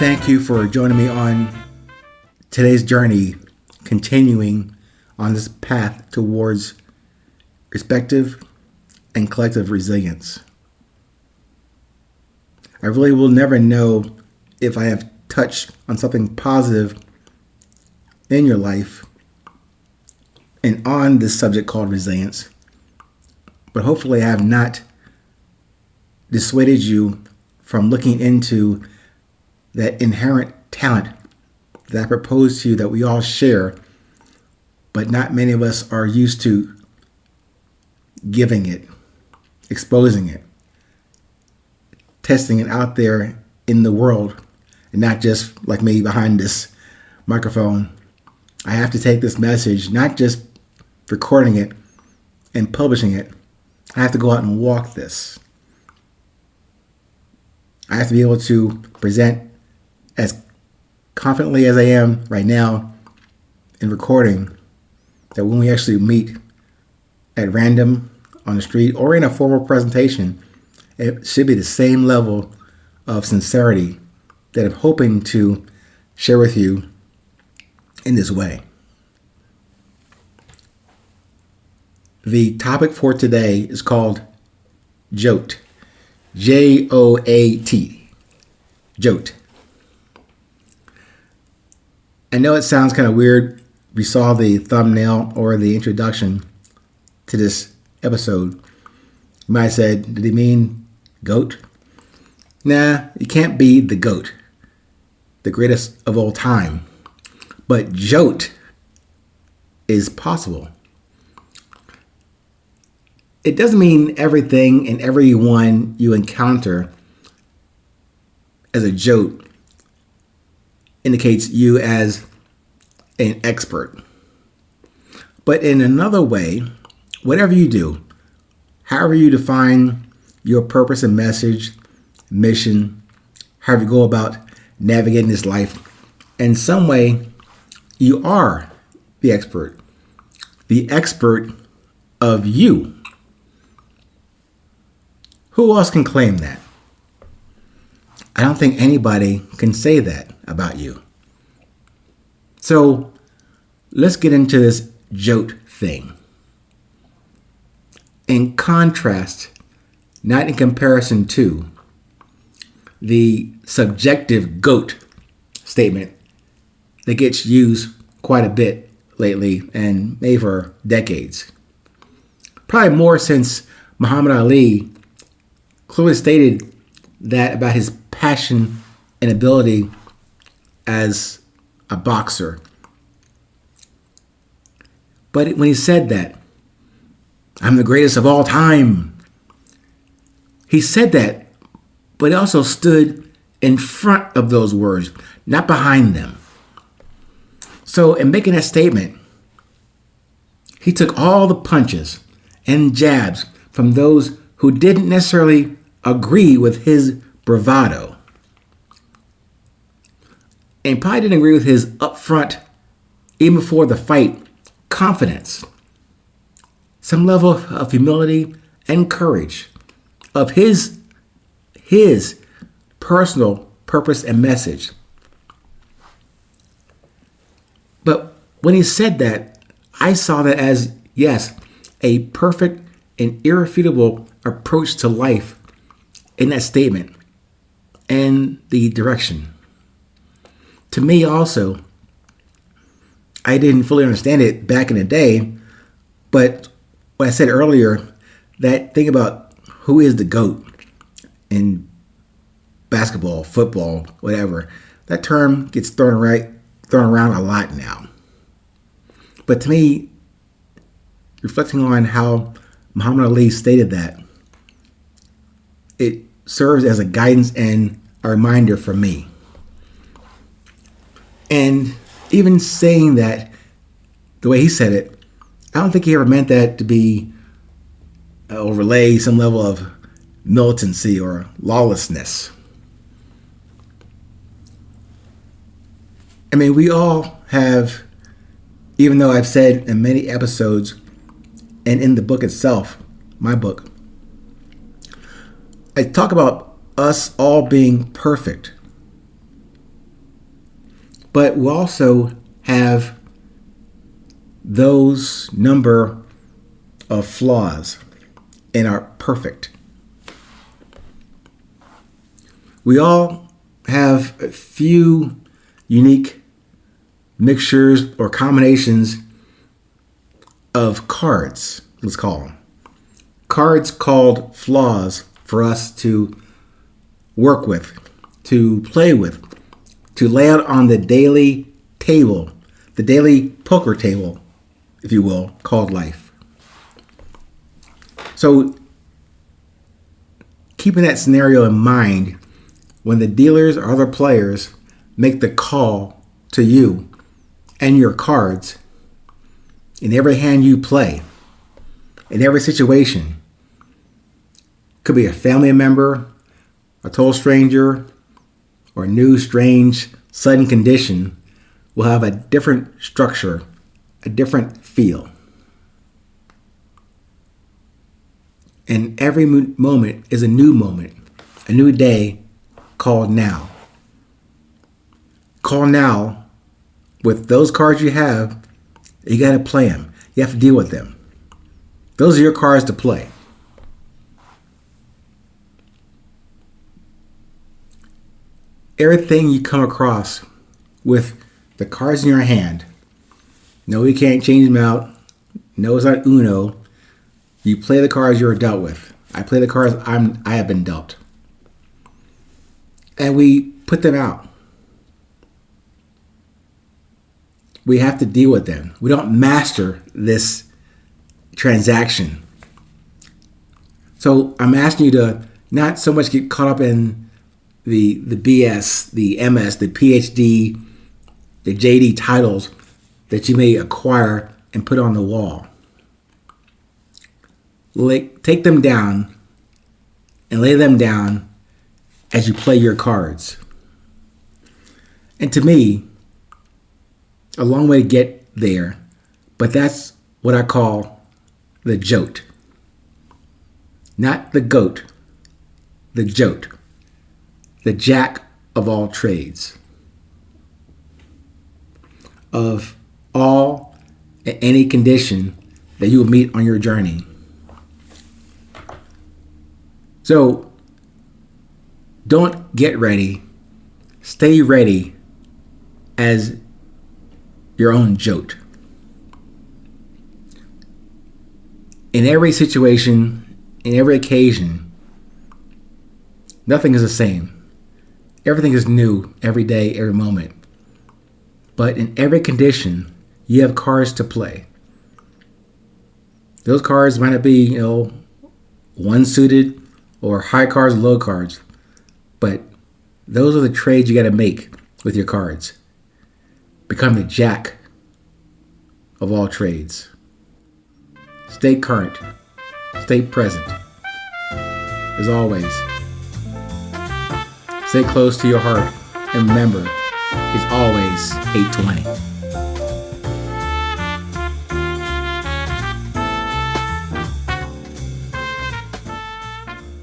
thank you for joining me on today's journey, continuing on this path towards respective and collective resilience. I really will never know if I have touched on something positive in your life and on this subject called resilience, but hopefully I have not dissuaded you from looking into that inherent talent that I propose to you that we all share, but not many of us are used to giving it, exposing it, testing it out there in the world, and not just like me behind this microphone. I have to take this message, not just recording it and publishing it. I have to go out and walk this. I have to be able to present as confidently as I am right now in recording, that when we actually meet at random on the street or in a formal presentation, it should be the same level of sincerity that I'm hoping to share with you in this way. The topic for today is called JOAT. J-O-A-T. JOAT. I know it sounds kind of weird. We saw the thumbnail or the introduction to this episode. You might have said, did he mean goat? Nah, you can't be the GOAT, the greatest of all time. But JOAT is possible. It doesn't mean everything and everyone you encounter as a JOAT indicates you as an expert. But in another way, whatever you do, however you define your purpose and message, mission, however you go about navigating this life, in some way, you are the expert of you. Who else can claim that? I don't think anybody can say that about you. So let's get into this JOAT thing. In contrast, not in comparison to, the subjective GOAT statement that gets used quite a bit lately and maybe for decades. Probably more since Muhammad Ali clearly stated that about his passion and ability as a boxer. But when he said that, I'm the greatest of all time, he said that, but he also stood in front of those words, not behind them. So in making that statement, he took all the punches and jabs from those who didn't necessarily agree with his bravado, and probably didn't agree with his upfront, even before the fight, confidence, some level of humility and courage of his personal purpose and message. But when he said that, I saw that as, yes, a perfect and irrefutable approach to life in that statement and the direction. To me also, I didn't fully understand it back in the day, but what I said earlier, that thing about who is the GOAT in basketball, football, whatever, that term gets thrown around a lot now. But to me, reflecting on how Muhammad Ali stated that, it serves as a guidance and a reminder for me. And even saying that the way he said it, I don't think he ever meant that to be or relay some level of militancy or lawlessness. I mean, we all have, even though I've said in many episodes and in the book itself, my book, I talk about us all being perfect. But we also have those number of flaws and are perfect. We all have a few unique mixtures or combinations of cards, let's call them. Cards called flaws for us to work with, to play with, to lay out on the daily table, the daily poker table, if you will, called life. So, keeping that scenario in mind, when the dealers or other players make the call to you and your cards, in every hand you play, in every situation, could be a family member, a total stranger, or a new, strange, sudden condition, will have a different structure, a different feel. And every moment is a new day called now. Call now with those cards you have. You got to play them. You have to deal with them. Those are your cards to play. Everything you come across with the cards in your hand, no, you can't change them out. No, it's not Uno. You play the cards you're dealt with. I play the cards I have been dealt. And we put them out. We have to deal with them. We don't master this transaction. So I'm asking you to not so much get caught up in the BS, the MS, the PhD, the JD titles that you may acquire and put on the wall. Take them down and lay them down as you play your cards. And to me, a long way to get there, but that's what I call the JOAT. Not the GOAT, the JOAT, the jack of all trades, of all and any condition that you will meet on your journey. So don't get ready, stay ready as your own JOAT. In every situation, in every occasion, nothing is the same. Everything is new every day, every moment. But in every condition, you have cards to play. Those cards might not be, one suited or high cards, low cards. But those are the trades you got to make with your cards. Become the jack of all trades. Stay current. Stay present. As always, stay close to your heart. And remember, it's always 820.